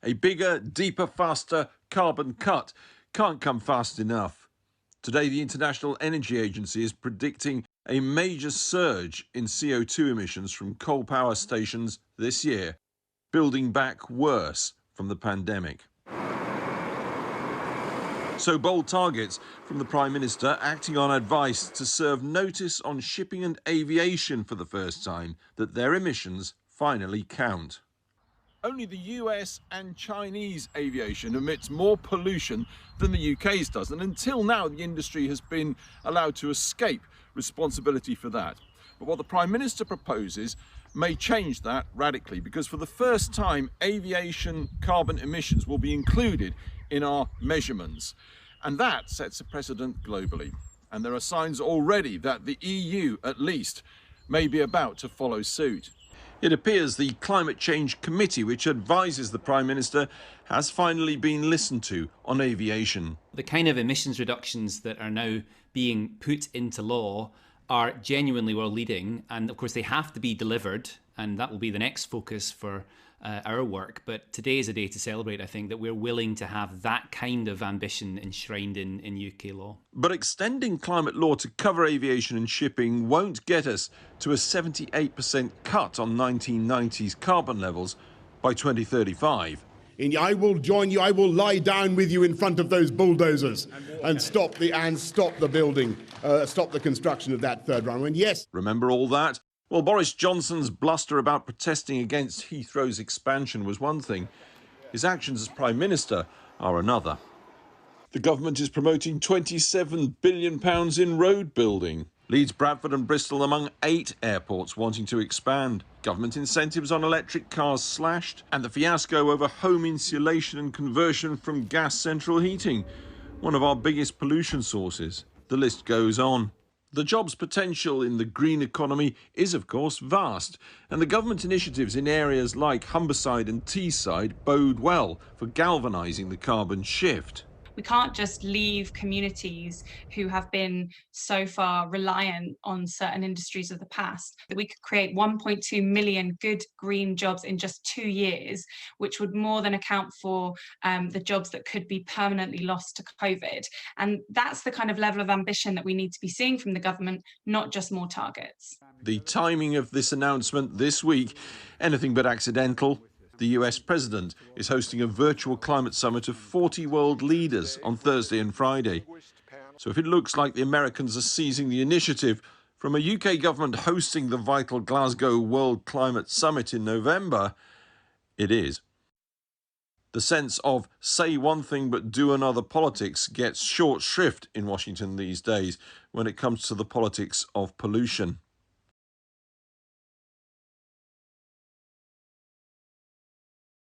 A bigger, deeper, faster carbon cut can't come fast enough. Today, the International Energy Agency is predicting a major surge in CO2 emissions from coal power stations this year, building back worse from the pandemic. So bold targets from the Prime Minister, acting on advice to serve notice on shipping and aviation for the first time that their emissions finally count. Only the US and Chinese aviation emits more pollution than the UK's does, and until now the industry has been allowed to escape responsibility for that. But what the Prime Minister proposes may change that radically, because for the first time aviation carbon emissions will be included in our measurements, and that sets a precedent globally. And there are signs already that the EU, at least, may be about to follow suit. It appears the Climate Change Committee, which advises the Prime Minister, has finally been listened to on aviation. The kind of emissions reductions that are now being put into law are genuinely world leading, and of course they have to be delivered, and that will be the next focus for our work. But today is a day to celebrate, I think, that we're willing to have that kind of ambition enshrined in UK law. But extending climate law to cover aviation and shipping won't get us to a 78% cut on 1990s carbon levels by 2035. I will join you. I will lie down with you in front of those bulldozers and stop the building, stop the construction of that third runway. And yes. Remember all that? Well, Boris Johnson's bluster about protesting against Heathrow's expansion was one thing. His actions as Prime Minister are another. The government is promoting £27 billion in road building. Leeds, Bradford and Bristol among 8 airports wanting to expand. Government incentives on electric cars slashed. And the fiasco over home insulation and conversion from gas central heating, one of our biggest pollution sources. The list goes on. The jobs potential in the green economy is, of course, vast, and the government initiatives in areas like Humberside and Teesside bode well for galvanising the carbon shift. We can't just leave communities who have been so far reliant on certain industries of the past. That we could create 1.2 million good green jobs in just 2 years, which would more than account for the jobs that could be permanently lost to COVID. And that's the kind of level of ambition that we need to be seeing from the government, not just more targets. The timing of this announcement this week, anything but accidental. The US president is hosting a virtual climate summit of 40 world leaders on Thursday and Friday. So if it looks like the Americans are seizing the initiative from a UK government hosting the vital Glasgow World Climate Summit in November, it is. The sense of say one thing but do another politics gets short shrift in Washington these days when it comes to the politics of pollution.